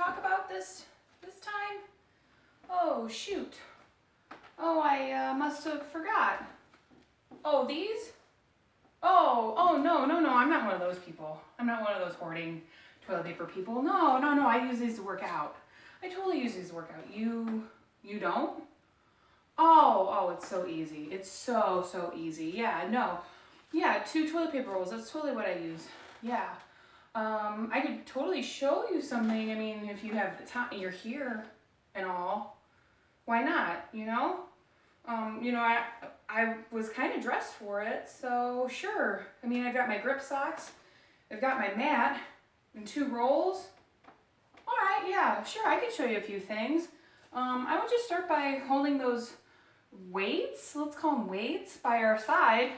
talk about this time? Oh, shoot. Oh, I must have forgot. Oh, these? Oh, no, I'm not one of those people. I'm not one of those hoarding toilet paper people. No, I use these to work out. I totally use these to work out. You don't? Oh, it's so easy. It's so easy. Yeah, no. Yeah, 2 toilet paper rolls. That's totally what I use. Yeah. I could totally show you something. I mean, if you have the time, you're here and all. Why not? I was kind of dressed for it, so sure. I mean, I've got my grip socks. I've got my mat and 2 rolls. All right, yeah, sure. I could show you a few things. I would just start by holding those weights, let's call them weights, by our side,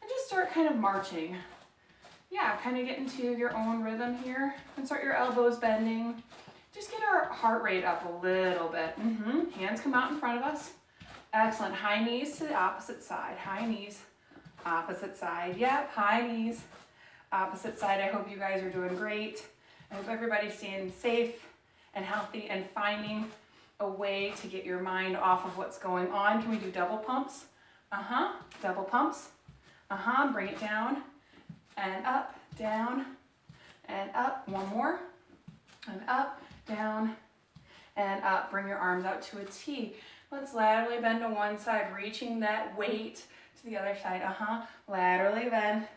and just start kind of marching. Yeah, kind of get into your own rhythm here, and start your elbows bending. Just get our heart rate up a little bit. Hands come out in front of us. Excellent. High knees to the opposite side. High knees, opposite side. Yep, high knees, opposite side. I hope you guys are doing great. I hope everybody's staying safe and healthy and finding a way to get your mind off of what's going on. Can we do double pumps? Double pumps. Bring it down and up, down, and up. One more. And up, down, and up. Bring your arms out to a T. Let's laterally bend to one side, reaching that weight to the other side. Laterally bend.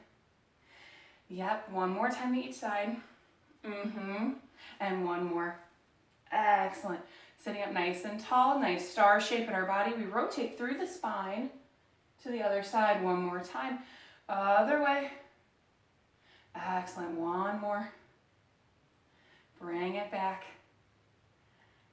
Yep, one more time to each side. And one more. Excellent. Sitting up nice and tall, nice star shape in our body. We rotate through the spine to the other side one more time. Other way. Excellent. One more. Bring it back.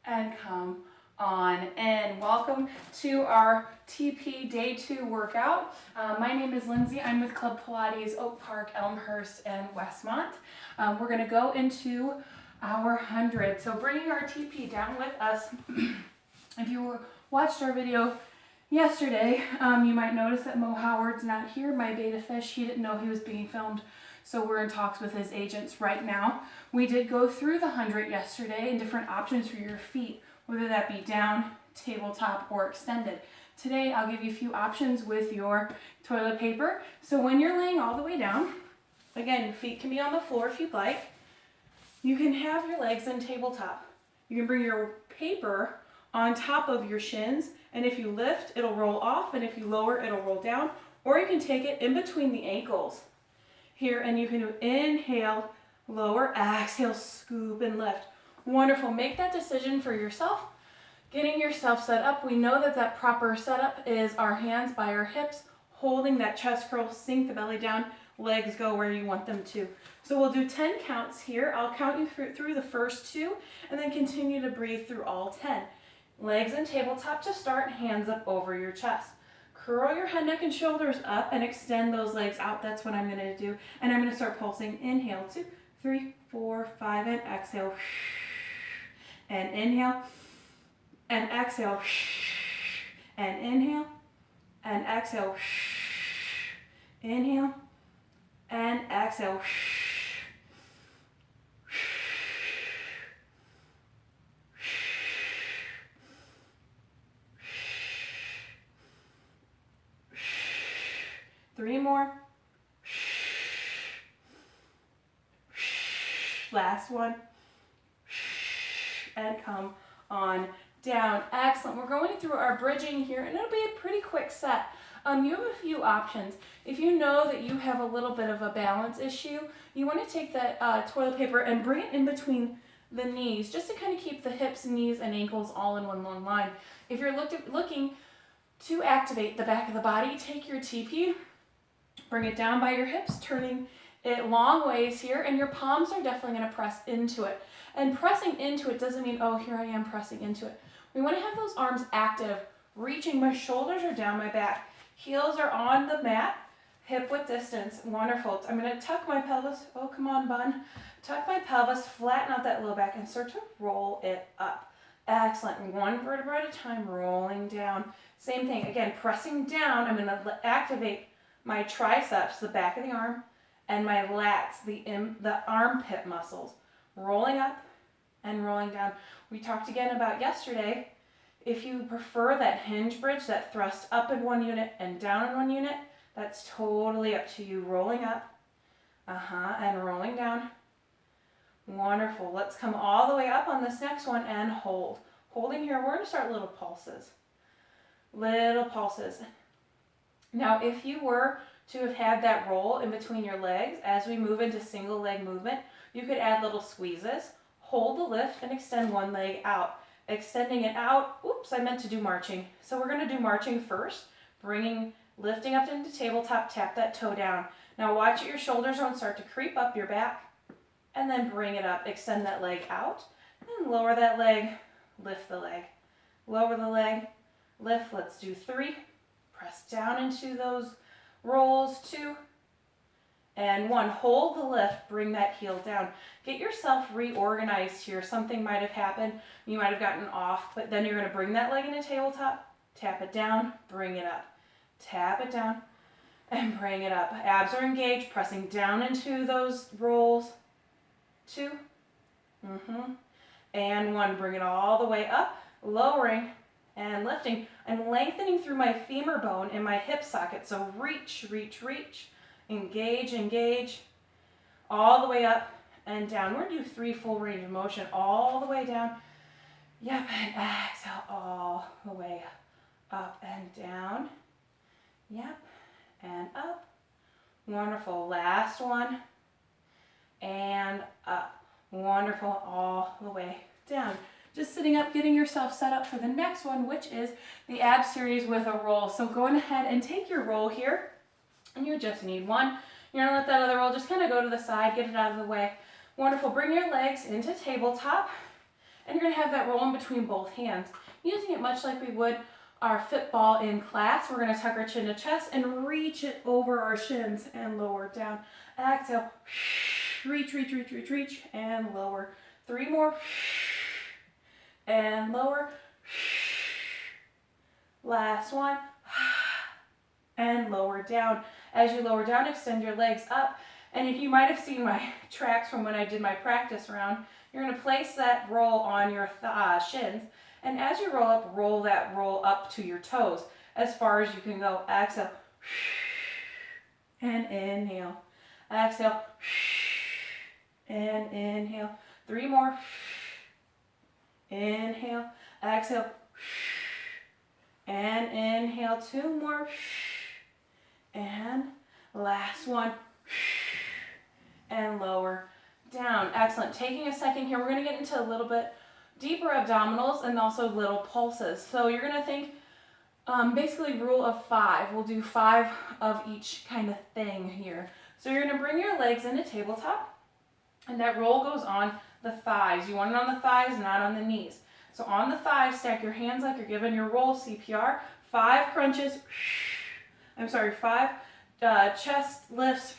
And come on in. Welcome to our TP Day 2 workout. My name is Lindsey. I'm with Club Pilates, Oak Park, Elmhurst, and Westmont. We're going to go into our 100. So bringing our TP down with us. If you watched our video yesterday, you might notice that Mo Howard's not here, my beta fish. He didn't know he was being filmed, so we're in talks with his agents right now. We did go through the 100 yesterday and different options for your feet, whether that be down, tabletop, or extended. Today, I'll give you a few options with your toilet paper. So when you're laying all the way down, again, your feet can be on the floor if you'd like. You can have your legs in tabletop. You can bring your paper on top of your shins, and if you lift, it'll roll off, and if you lower, it'll roll down, or you can take it in between the ankles here, and you can do inhale, lower, exhale, scoop, and lift. Wonderful. Make that decision for yourself. Getting yourself set up. We know that proper setup is our hands by our hips, holding that chest curl, sink the belly down, legs go where you want them to. So we'll do 10 counts here. I'll count you through the first 2 and then continue to breathe through all 10. Legs in tabletop to start, hands up over your chest. Curl your head, neck, and shoulders up and extend those legs out. That's what I'm going to do. And I'm going to start pulsing. Inhale, 2, 3, 4, 5, and exhale. And inhale. And exhale. And inhale. And exhale. Inhale. And exhale. 3 more. Last one. And come on down. Excellent. We're going through our bridging here, and it'll be a pretty quick set. You have a few options. If you know that you have a little bit of a balance issue, you want to take that toilet paper and bring it in between the knees, just to kind of keep the hips, knees, and ankles all in one long line. If you're looking to activate the back of the body, take your TP, bring it down by your hips, turning it long ways here, and your palms are definitely going to press into it. And pressing into it doesn't mean, oh, here I am pressing into it. We want to have those arms active, reaching. My shoulders are down my back. Heels are on the mat, hip width distance. Wonderful. I'm going to tuck my pelvis. Oh, come on, bun. Tuck my pelvis, flatten out that low back, and start to roll it up. Excellent. One vertebra at a time, rolling down. Same thing. Again, pressing down. I'm going to activate my triceps, the back of the arm, and my lats, the armpit muscles. Rolling up and rolling down. We talked again about yesterday, if you prefer that hinge bridge, that thrust up in one unit and down in one unit, that's totally up to you. Rolling up, and rolling down. Wonderful. Let's come all the way up on this next one and hold. Holding here, we're going to start little pulses. Little pulses. Now, if you were to have had that roll in between your legs, as we move into single leg movement, you could add little squeezes. Hold the lift and extend one leg out. Extending it out, oops, I meant to do marching. So we're going to do marching first, lifting up into tabletop, tap that toe down. Now watch your shoulders don't start to creep up your back, and then bring it up. Extend that leg out, and lower that leg, lift the leg. Lower the leg, lift, let's do 3. Press down into those rolls, 2, and 1. Hold the lift, bring that heel down. Get yourself reorganized here. Something might have happened. You might have gotten off, but then you're going to bring that leg into tabletop, tap it down, bring it up. Tap it down and bring it up. Abs are engaged, pressing down into those rolls. 2, and 1. Bring it all the way up, lowering and lifting. I'm lengthening through my femur bone in my hip socket. So reach, reach, reach. Engage, engage. All the way up and down. We're going to do 3 full range of motion all the way down. Yep, and exhale all the way up and down. Yep, and up. Wonderful. Last one. And up. Wonderful. All the way down. Just sitting up, getting yourself set up for the next one, which is the ab series with a roll. So go ahead and take your roll here, and you just need one. You're gonna let that other roll just kind of go to the side, get it out of the way. Wonderful. Bring your legs into tabletop, and you're gonna have that roll in between both hands. Using it much like we would our football in class. We're gonna tuck our chin to chest and reach it over our shins and lower down. Exhale. Reach, reach, reach, reach, reach, and lower. 3 more. And lower. Last one. And lower down. As you lower down, extend your legs up. And if you might have seen my tracks from when I did my practice round, you're going to place that roll on your shins. And as you roll that roll up to your toes as far as you can go. Exhale. And inhale. Exhale. And inhale. 3 more. Inhale. Exhale. And inhale. 2 more. And last one. And lower down. Excellent. Taking a second here, we're going to get into a little bit deeper abdominals and also little pulses. So you're going to think basically rule of 5. We'll do 5 of each kind of thing here. So you're going to bring your legs into tabletop, and that roll goes on the thighs. You want it on the thighs, not on the knees. So on the thighs, stack your hands like you're giving your roll, CPR. 5 crunches. 5 chest lifts.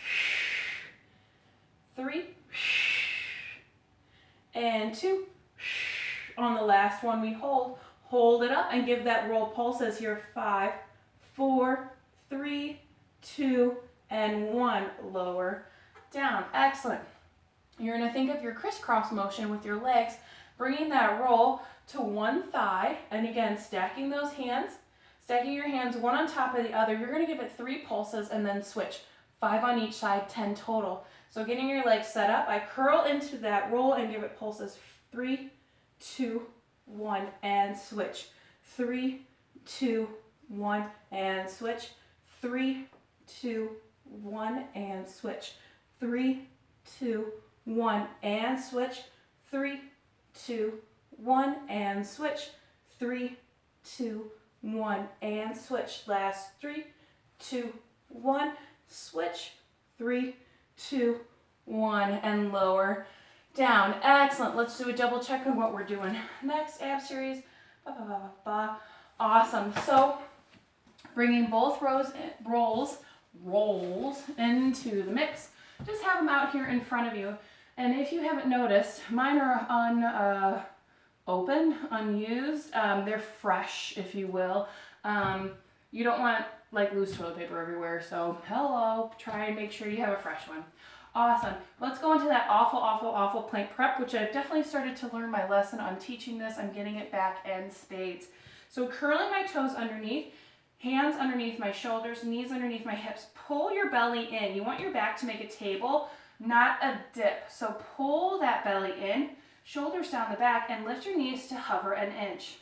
3 and 2. On the last one, we hold it up and give that roll pulses here. 5, 4, 3, 2, and 1. Lower down. Excellent. You're going to think of your crisscross motion with your legs, bringing that roll to one thigh, and again, stacking those hands, stacking your hands one on top of the other. You're going to give it 3 pulses and then switch. 5 on each side, 10 total. So getting your legs set up, I curl into that roll and give it pulses. 3, 2, 1, and switch. 3, 2, 1, and switch. 3, 2, 1, and switch. 3, 2, 1, and switch. 3, 2, 1, and switch. 3, 2, 1, and switch. Last 3, 2, 1, switch. 3, 2, 1, and lower down. Excellent. Let's do a double check on what we're doing. Next ab series. Awesome. So bringing both rolls into the mix. Just have them out here in front of you. And if you haven't noticed, mine are open, unused. They're fresh, if you will. You don't want like loose toilet paper everywhere. So hello, try and make sure you have a fresh one. Awesome. Let's go into that awful plank prep, which I've definitely started to learn my lesson on teaching this. I'm getting it back in spades. So curling my toes underneath, hands underneath my shoulders, knees underneath my hips. Pull your belly in. You want your back to make a table, not a dip. So pull that belly in, shoulders down the back, and lift your knees to hover an inch.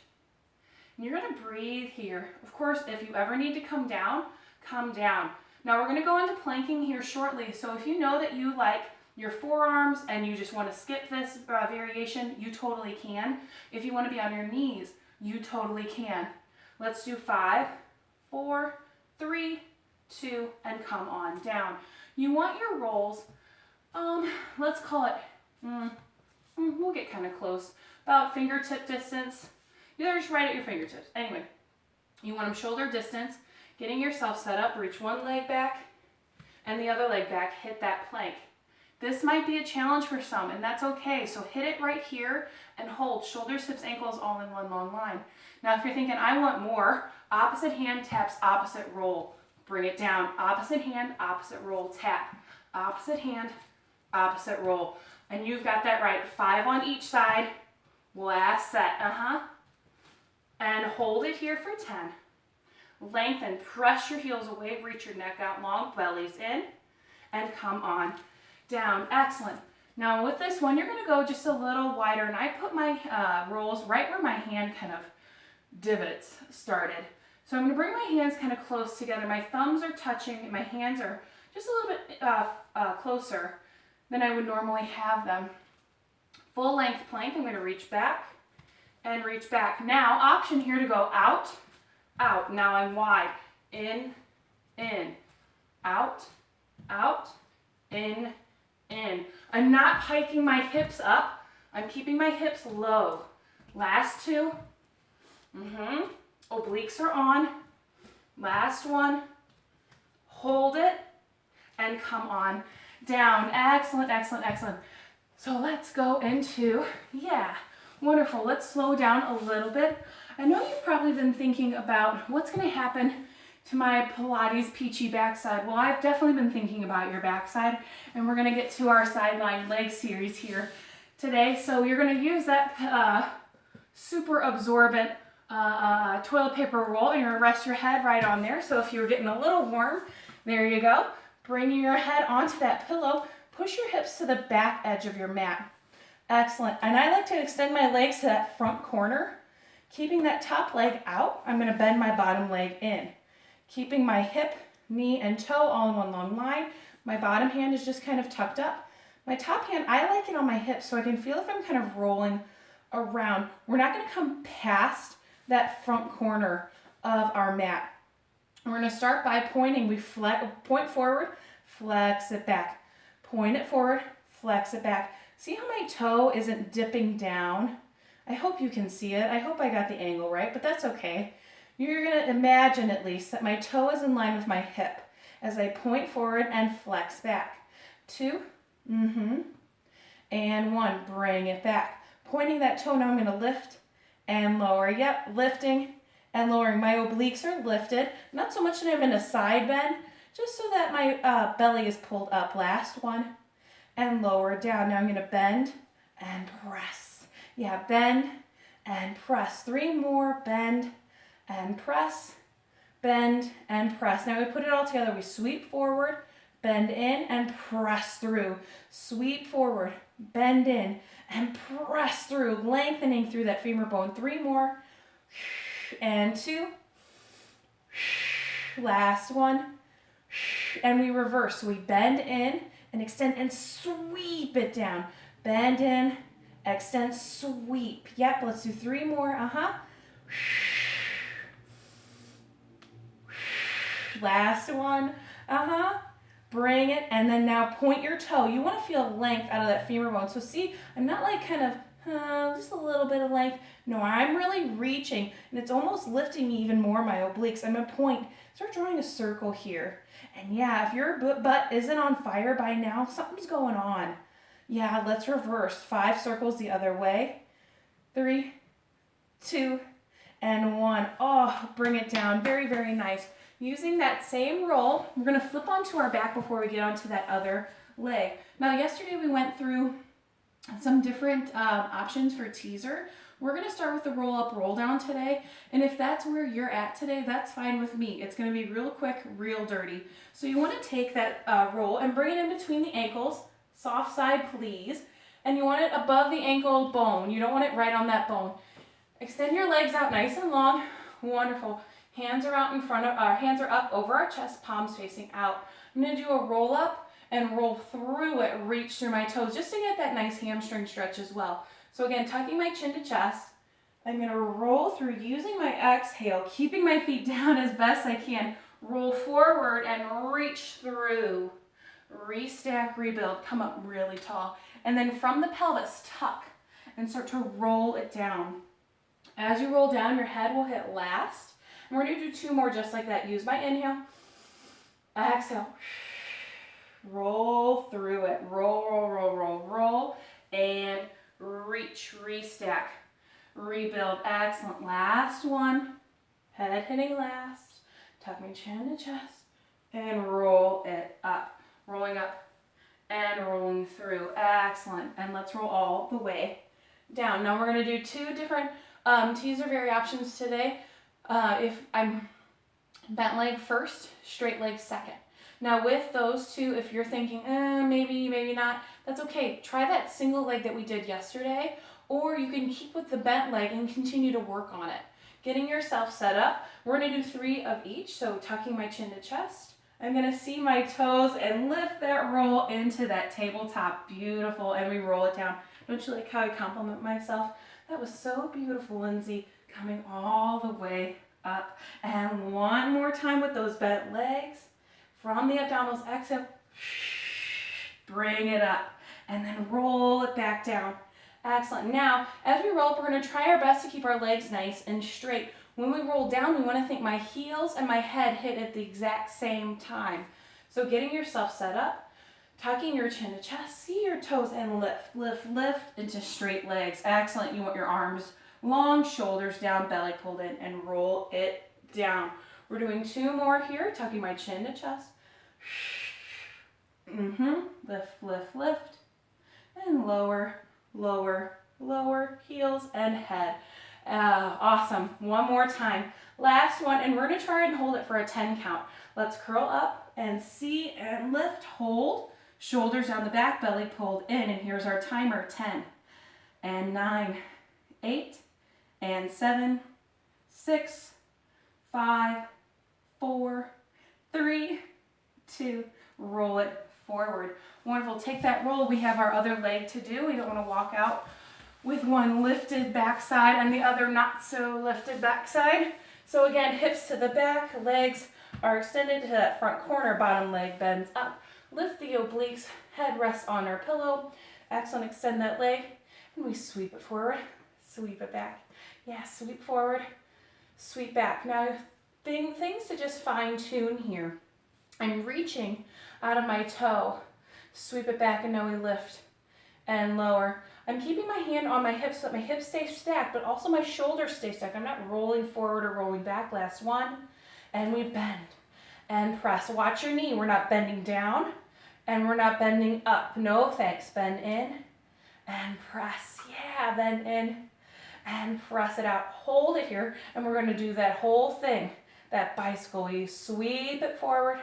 And you're going to breathe here. Of course, if you ever need to come down, come down. Now we're going to go into planking here shortly. So if you know that you like your forearms and you just want to skip this variation, you totally can. If you want to be on your knees, you totally can. Let's do 5, 4, 3, 2, and come on down. You want your rolls, let's call it, we'll get kind of close, about fingertip distance. They're just right at your fingertips. Anyway, you want them shoulder distance, getting yourself set up, reach one leg back and the other leg back, hit that plank. This might be a challenge for some, and that's okay. So hit it right here and hold shoulders, hips, ankles all in one long line. Now, if you're thinking, I want more, opposite hand taps, opposite roll. Bring it down. Opposite hand, opposite roll, tap. Opposite hand, opposite roll. And you've got that right. 5 on each side. Last set. And hold it here for 10. Lengthen. Press your heels away. Reach your neck out long. Bellies in. And come on down. Excellent. Now with this one, you're going to go just a little wider. And I put my rolls right where my hand kind of divots started. So I'm going to bring my hands kind of close together. My thumbs are touching. My hands are just a little bit closer than I would normally have them. Full length plank. I'm going to reach back and reach back. Now option here to go out, out. Now I'm wide. In, out, out, in. I'm not hiking my hips up. I'm keeping my hips low. Last 2. Obliques are on. Last one. Hold it and come on down. Excellent, excellent, excellent. So let's go into, wonderful. Let's slow down a little bit. I know you've probably been thinking about what's going to happen to my Pilates peachy backside. Well, I've definitely been thinking about your backside, and we're going to get to our sideline leg series here today. So you're going to use that super absorbent toilet paper roll, and you're going to rest your head right on there. So if you're getting a little warm, there you go. Bringing your head onto that pillow, push your hips to the back edge of your mat. Excellent. And I like to extend my legs to that front corner. Keeping that top leg out, I'm going to bend my bottom leg in. Keeping my hip, knee, and toe all in one long line. My bottom hand is just kind of tucked up. My top hand, I like it on my hips so I can feel if I'm kind of rolling around. We're not going to come past that front corner of our mat. We're going to start by pointing. We point forward, flex it back. Point it forward, flex it back. See how my toe isn't dipping down? I hope you can see it. I hope I got the angle right, but that's okay. You're going to imagine at least that my toe is in line with my hip as I point forward and flex back. 2, and 1, bring it back. Pointing that toe, now I'm going to lift and lower. Yep, lifting and lowering. My obliques are lifted. Not so much that I'm in a side bend, just so that my belly is pulled up. Last one, and lower down. Now I'm going to bend and press. Yeah, bend and press. 3 more, bend and press, bend and press. Now we put it all together. We sweep forward, bend in, and press through. Sweep forward, bend in, and press through, lengthening through that femur bone. 3 more, and 2. Last one, and we reverse. So we bend in and extend and sweep it down. Bend in, extend, sweep. Yep, let's do 3 more. Last one. Bring it, and then now point your toe. You want to feel length out of that femur bone. So see, I'm not like kind of just a little bit of length. No, I'm really reaching, and it's almost lifting me even more, my obliques. I'm going to point, start drawing a circle here. And yeah, if your butt isn't on fire by now, something's going on. Yeah, let's reverse. 5 circles the other way. 3, 2, and 1. Oh, bring it down. Very, very nice. Using that same roll, we're going to flip onto our back before we get onto that other leg. Now yesterday we went through some different options for teaser. We're going to start with the roll up, roll down today. And if that's where you're at today, that's fine with me. It's going to be real quick, real dirty. So you want to take that roll and bring it in between the ankles. Soft side, please. And you want it above the ankle bone. You don't want it right on that bone. Extend your legs out nice and long. Wonderful. Hands are out in front of our hands are up over our chest, palms facing out. I'm going to do a roll up and roll through it, reach through my toes just to get that nice hamstring stretch as well. So again, tucking my chin to chest. I'm going to roll through using my exhale, keeping my feet down as best I can. Roll forward and reach through. Restack, rebuild, come up really tall. And then from the pelvis, tuck and start to roll it down. As you roll down, your head will hit last. And we're going to do 2 more just like that. Use my inhale. Exhale. Roll through it. Roll, roll, roll, roll, roll. And reach, restack, rebuild. Excellent. Last one. Head hitting last. Tuck my chin to chest. And roll it up. Rolling up and rolling through. Excellent. And let's roll all the way down. Now we're going to do 2 different teaser variations today. If I'm bent leg first, straight leg second. Now with those 2, if you're thinking, maybe, maybe not, that's okay. Try that single leg that we did yesterday, or you can keep with the bent leg and continue to work on it. Getting yourself set up. We're going to do 3 of each, so tucking my chin to chest. I'm going to see my toes and lift that roll into that tabletop. Beautiful. And we roll it down. Don't you like how I compliment myself? That was so beautiful, Lindsey. Coming all the way up. And one more time with those bent legs. From the abdominals, exhale. Bring it up. And then roll it back down. Excellent. Now, as we roll up, we're going to try our best to keep our legs nice and straight. When we roll down, we want to think my heels and my head hit at the exact same time. So getting yourself set up, tucking your chin to chest, see your toes and lift, lift, lift into straight legs. Excellent. You want your arms long, shoulders down, belly pulled in, and roll it down. We're doing 2 more here, tucking my chin to chest. Lift, lift, lift. And lower, lower, lower, heels and head. Awesome. One more time. Last one, and we're going to try and hold it for a 10 count. Let's curl up and see and lift, hold. Shoulders down the back, belly pulled in, and here's our timer. 10 and 9, 8 and 7, 6, 5, 4, 3, 2, roll it forward. Wonderful. Take that roll. We have our other leg to do. We don't want to walk out with one lifted backside and the other not so lifted backside. So again, hips to the back, legs are extended to that front corner, bottom leg bends up. Lift the obliques, head rests on our pillow. Excellent, extend that leg, and we sweep it forward, sweep it back. Yeah, sweep forward, sweep back. Now, things to just fine tune here. I'm reaching out of my toe, sweep it back, and now we lift and lower. I'm keeping my hand on my hips so that my hips stay stacked, but also my shoulders stay stacked. I'm not rolling forward or rolling back. Last one. And we bend and press. Watch your knee. We're not bending down and we're not bending up. No thanks. Bend in and press. Yeah, bend in and press it out. Hold it here. And we're going to do that whole thing, that bicycle. You sweep it forward,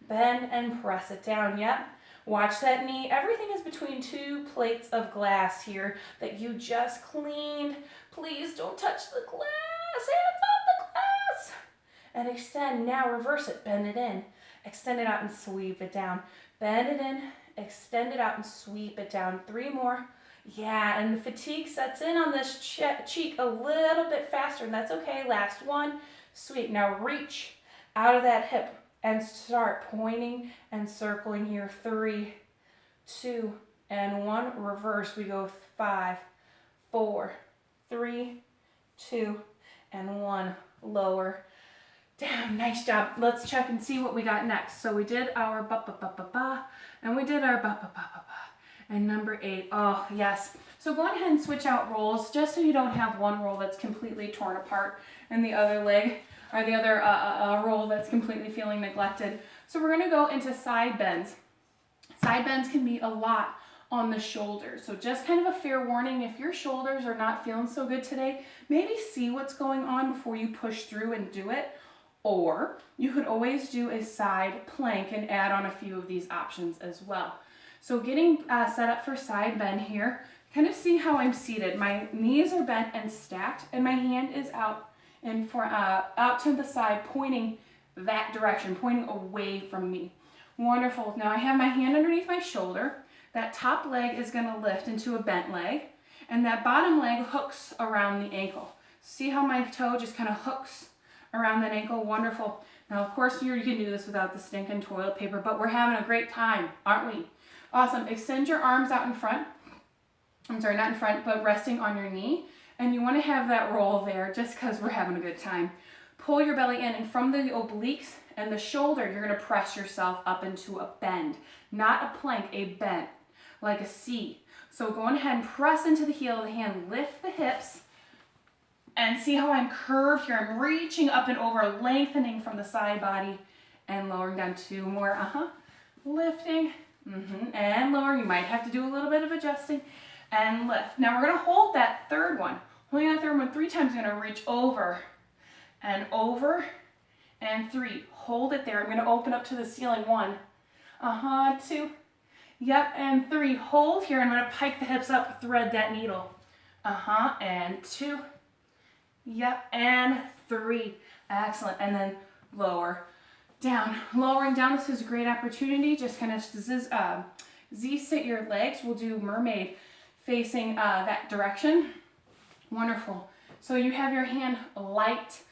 bend and press it down. Yep. Watch that knee. Everything is between 2 plates of glass here that you just cleaned. Please don't touch the glass. Hands off the glass. And extend. Now reverse it. Bend it in. Extend it out and sweep it down. Bend it in. Extend it out and sweep it down. 3 more. Yeah, and the fatigue sets in on this cheek a little bit faster, and that's okay. Last one. Sweep. Now reach out of that hip and start pointing and circling here. 3, 2, and 1. Reverse. We go 5, 4, 3, 2, and 1. Lower, down. Nice job. Let's check and see what we got next. So we did our ba-ba-ba-ba-ba, and we did our ba-ba-ba-ba-ba. And number 8. Oh, yes. So go ahead and switch out rolls just so you don't have one roll that's completely torn apart and the other leg or the other roll that's completely feeling neglected. So we're going to go into side bends. Side bends can be a lot on the shoulders. So just kind of a fair warning, if your shoulders are not feeling so good today, maybe see what's going on before you push through and do it. Or you could always do a side plank and add on a few of these options as well. So getting set up for side bend here, kind of see how I'm seated. My knees are bent and stacked, and my hand is out to the side, pointing that direction, pointing away from me. Wonderful. Now I have my hand underneath my shoulder. That top leg is going to lift into a bent leg, and that bottom leg hooks around the ankle. See how my toe just kind of hooks around that ankle? Wonderful. Now, of course, you can do this without the stinking toilet paper, but we're having a great time, aren't we? Awesome. Extend your arms out in front. I'm sorry, not in front, but resting on your knee. And you want to have that roll there just because we're having a good time. Pull your belly in, and from the obliques and the shoulder, you're going to press yourself up into a bend. Not a plank, a bend, like a C. So go ahead and press into the heel of the hand, lift the hips, and see how I'm curved here. I'm reaching up and over, lengthening from the side body and lowering down. 2 more, lifting, and lowering. You might have to do a little bit of adjusting and lift. Now we're gonna hold that third one. Holding that third one 3 times, you're gonna reach over and 3. Hold it there. I'm gonna open up to the ceiling. 1, 2, yep, and 3. Hold here. I'm gonna pike the hips up, thread that needle. And 2, yep, and 3. Excellent. And then lower down. Lowering down, this is a great opportunity. Just kind of Z-sit your legs. We'll do mermaid facing that direction. Wonderful. So you have your hand light,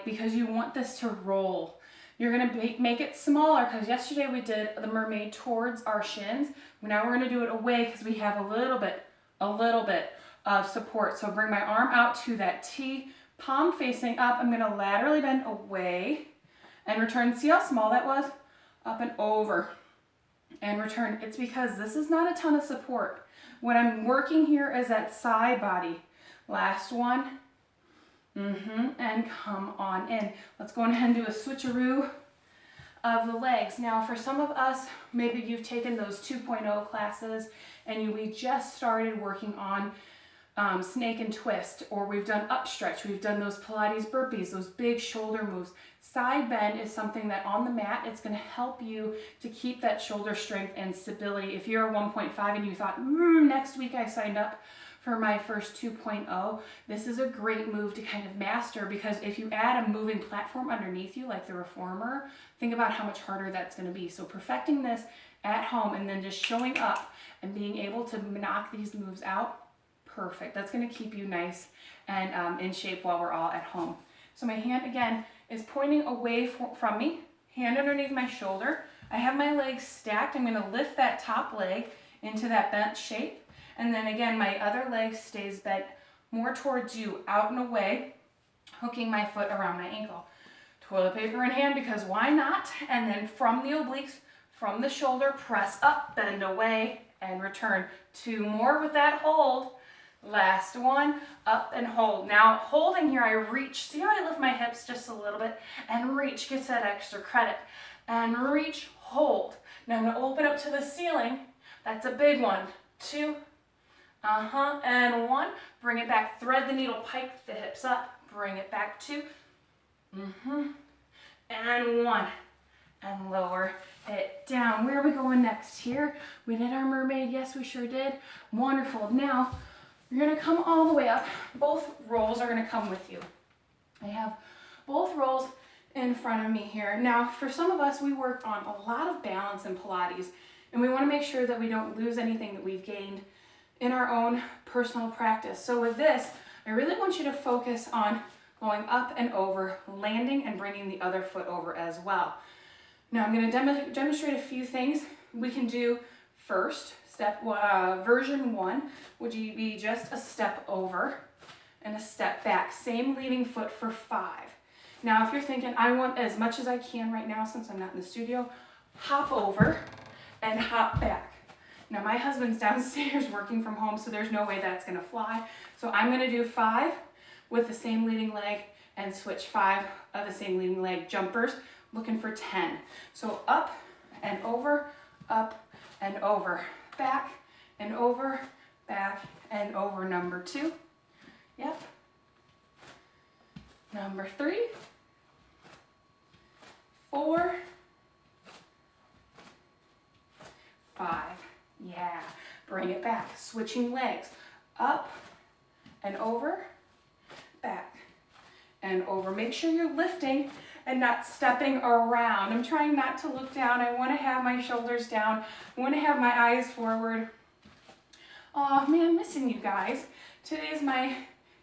because you want this to roll. You're going to make it smaller because yesterday we did the mermaid towards our shins. Now we're going to do it away because we have a little bit of support. So bring my arm out to that T, palm facing up. I'm going to laterally bend away and return. See how small that was? Up and over and return. It's because this is not a ton of support. What I'm working here is that side body. Last one. And come on in. Let's go ahead and do a switcheroo of the legs. Now for some of us, maybe you've taken those 2.0 classes and we just started working on snake and twist, or we've done up stretch, we've done those Pilates burpees, those big shoulder moves. Side bend is something that on the mat, it's going to help you to keep that shoulder strength and stability. If you're a 1.5 and you thought, next week I signed up for my first 2.0, this is a great move to kind of master, because if you add a moving platform underneath you like the reformer, think about how much harder that's going to be. So perfecting this at home and then just showing up and being able to knock these moves out, perfect. That's going to keep you nice and in shape while we're all at home. So my hand again is pointing away from me, hand underneath my shoulder. I have my legs stacked. I'm going to lift that top leg into that bent shape. And then again, my other leg stays bent more towards you, out and away, hooking my foot around my ankle. Toilet paper in hand, because why not? And then from the obliques, from the shoulder, press up, bend away, and return. 2 more with that hold. Last one, up and hold. Now holding here, I reach. See how I lift my hips just a little bit? And reach, gets that extra credit. And reach, hold. Now I'm going to open up to the ceiling. That's a big one. 2, and 1, bring it back, thread the needle, pike the hips up, bring it back, 2, and 1, and lower it down. Where are we going next here? We did our mermaid, yes we sure did. Wonderful. Now, you're gonna come all the way up. Both rolls are gonna come with you. I have both rolls in front of me here. Now, for some of us, we work on a lot of balance in Pilates, and we wanna make sure that we don't lose anything that we've gained in our own personal practice. So with this, I really want you to focus on going up and over, landing and bringing the other foot over as well. Now I'm going to demonstrate a few things we can do first. Version 1 would be just a step over and a step back. Same leading foot for 5. Now if you're thinking, I want as much as I can right now since I'm not in the studio, hop over and hop back. Now my husband's downstairs working from home, so there's no way that's gonna fly. So I'm gonna do 5 with the same leading leg and switch 5 of the same leading leg jumpers, looking for 10. So up and over, up and over, back and over, back and over. Number 2. Yep. Number 3, 4, 5. Yeah. Bring it back. Switching legs. Up and over, back and over. Make sure you're lifting and not stepping around. I'm trying not to look down. I want to have my shoulders down. I want to have my eyes forward. Oh man, missing you guys. Today is my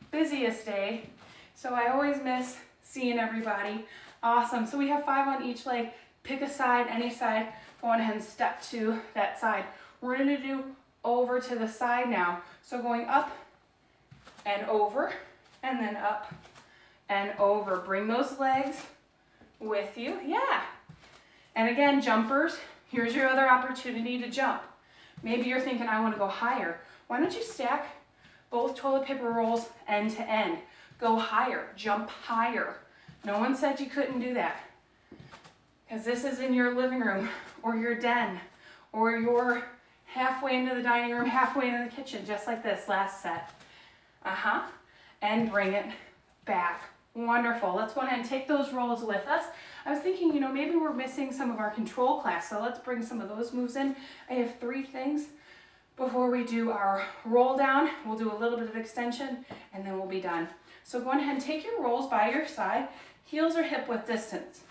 busiest day, so I always miss seeing everybody. Awesome. So we have 5 on each leg. Pick a side, any side. Go on ahead and step to that side. We're going to do over to the side now. So going up and over, and then up and over. Bring those legs with you. Yeah. And again, jumpers, here's your other opportunity to jump. Maybe you're thinking, I want to go higher. Why don't you stack both toilet paper rolls end to end? Go higher, jump higher. No one said you couldn't do that. Because this is in your living room or your den, or you're halfway into the dining room, halfway into the kitchen, just like this last set. And bring it back. Wonderful. Let's go ahead and take those rolls with us. I was thinking, maybe we're missing some of our control class, so let's bring some of those moves in. I have 3 things before we do our roll down. We'll do a little bit of extension, and then we'll be done. So go ahead and take your rolls by your side. Heels are hip width distance.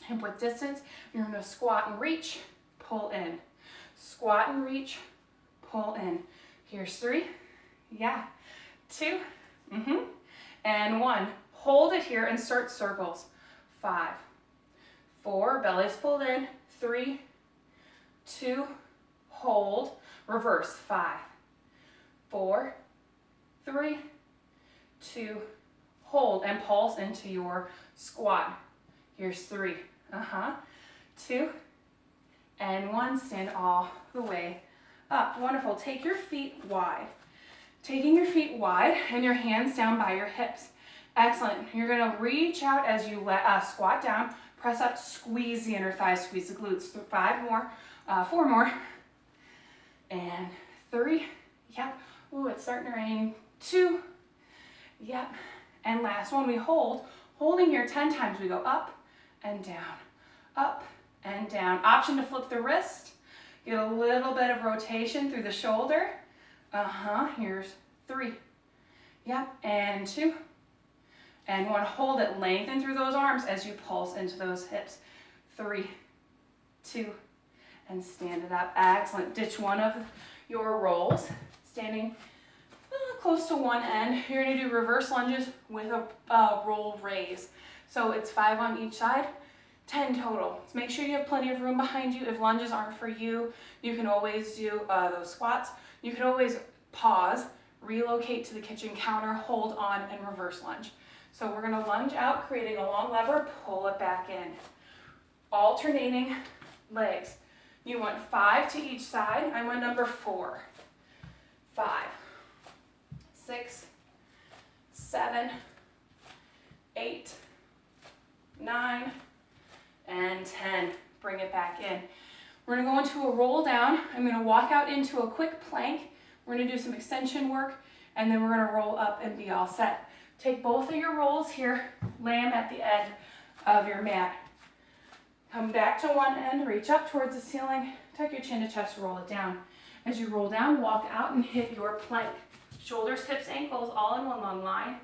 Hip width distance. You're going to squat and reach, pull in. Squat and reach, pull in. Here's 3. Yeah. 2. And 1. Hold it here and start circles. 5, 4, belly's pulled in. 3, 2, hold, reverse. 5, 4, 3, 2, hold, and pulse into your squat. Here's 3, 2, and 1. Stand all the way up. Wonderful. Take your feet wide. Taking your feet wide and your hands down by your hips. Excellent. You're going to reach out as you squat down, press up, squeeze the inner thighs, squeeze the glutes. 5 more, 4 more, and 3. Yep. Ooh, it's starting to rain. 2. Yep. And last one, we hold. Holding here 10 times. We go up and down, up and down. Option to flip the wrist. Get a little bit of rotation through the shoulder. Here's 3. Yep. And 2. And 1. Hold it. Lengthen through those arms as you pulse into those hips. 3, 2, and stand it up. Excellent. Ditch one of your rolls. Standing close to one end. You're going to do reverse lunges with a roll raise. So it's 5 on each side, 10 total. So make sure you have plenty of room behind you. If lunges aren't for you, you can always do those squats. You can always pause, relocate to the kitchen counter, hold on, and reverse lunge. So we're going to lunge out, creating a long lever, pull it back in. Alternating legs. You want 5 to each side. I'm on number 4. 5, 6, 7, 8, 9, and 10. Bring it back in. We're going to go into a roll down. I'm going to walk out into a quick plank. We're going to do some extension work, and then we're going to roll up and be all set. Take both of your rolls here, lay them at the end of your mat. Come back to one end, reach up towards the ceiling, tuck your chin to chest, roll it down. As you roll down, walk out and hit your plank. Shoulders, hips, ankles, all in one long line,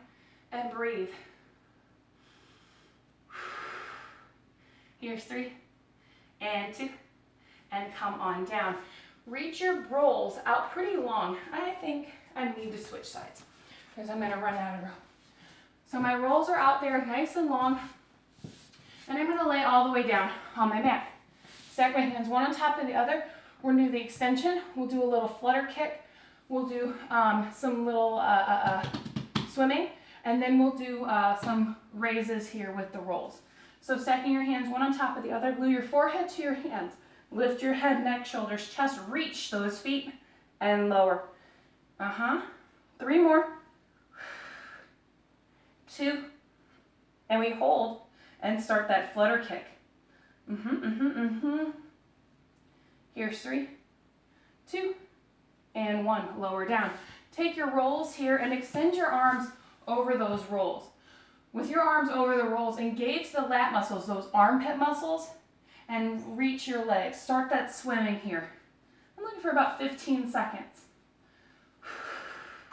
and breathe. Here's 3, and 2, and come on down. Reach your rolls out pretty long. I think I need to switch sides because I'm going to run out of room. So my rolls are out there nice and long, and I'm going to lay all the way down on my mat. Stack my hands one on top of the other. We're going to do the extension. We'll do a little flutter kick. We'll do some little swimming, and then we'll do some raises here with the rolls. So stacking your hands one on top of the other, glue your forehead to your hands. Lift your head, neck, shoulders, chest, reach those feet, and lower. 3 more. 2, and we hold and start that flutter kick. Here's 3, 2, and 1. Lower down. Take your rolls here and extend your arms over those rolls. With your arms over the rolls, engage the lat muscles, those armpit muscles, and reach your legs. Start that swimming here. I'm looking for about 15 seconds.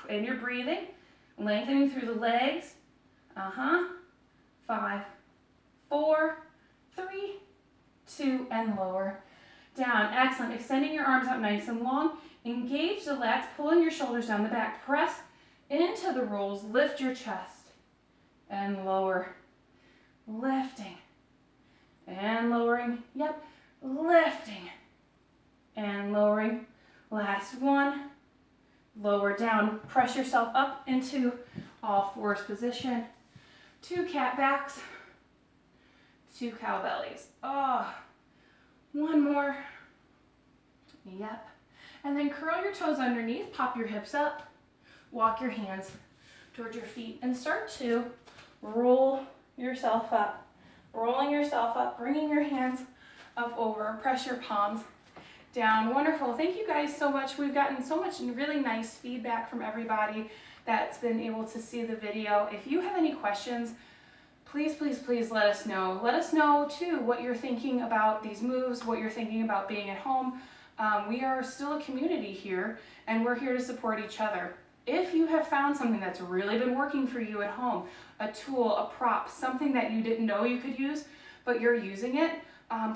And you're breathing, lengthening through the legs. 5, 4, 3, 2, and lower down. Excellent. Extending your arms out nice and long. Engage the lats, pulling your shoulders down the back. Press into the rolls. Lift your chest and lower. Lifting and lowering. Yep. Lifting and lowering. Last one. Lower down. Press yourself up into all fours position. 2 cat backs. 2 cow bellies. Oh, one more. Yep. And then curl your toes underneath, pop your hips up, walk your hands towards your feet, and start to roll yourself up. Rolling yourself up, bringing your hands up over, press your palms down. Wonderful. Thank you guys so much. We've gotten so much really nice feedback from everybody that's been able to see the video. If you have any questions, please, please, please let us know. Let us know too what you're thinking about these moves, what you're thinking about being at home. We are still a community here, and we're here to support each other. If you have found something that's really been working for you at home, a tool, a prop, something that you didn't know you could use, but you're using it,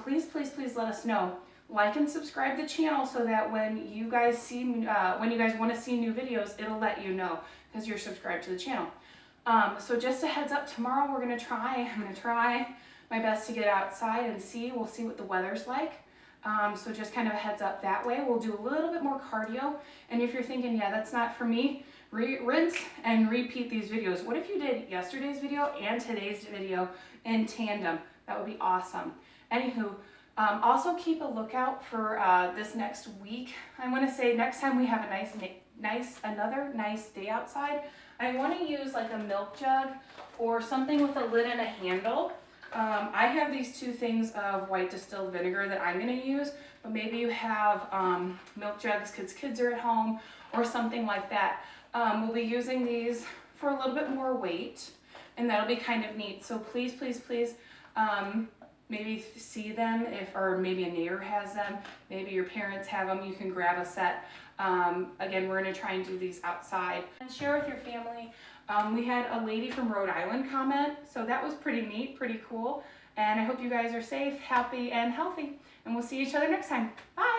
please, please, please let us know. Like and subscribe the channel so that when you guys want to see new videos, it'll let you know because you're subscribed to the channel. So just a heads up, tomorrow I'm going to try my best to get outside and see. We'll see what the weather's like. So just kind of a heads up that way. We'll do a little bit more cardio. And if you're thinking, yeah, that's not for me, rinse and repeat these videos. What if you did yesterday's video and today's video in tandem? That would be awesome. Anywho, also keep a lookout for this next week. I want to say next time we have another nice day outside, I want to use like a milk jug or something with a lid and a handle. I have these 2 things of white distilled vinegar that I'm going to use, but maybe you have milk jugs because kids are at home or something like that. We'll be using these for a little bit more weight, and that'll be kind of neat. So please, please, please, maybe see them or maybe a neighbor has them, maybe your parents have them, you can grab a set. Again, we're going to try and do these outside. And share with your family. We had a lady from Rhode Island comment, so that was pretty neat, pretty cool. And I hope you guys are safe, happy, and healthy. And we'll see each other next time. Bye!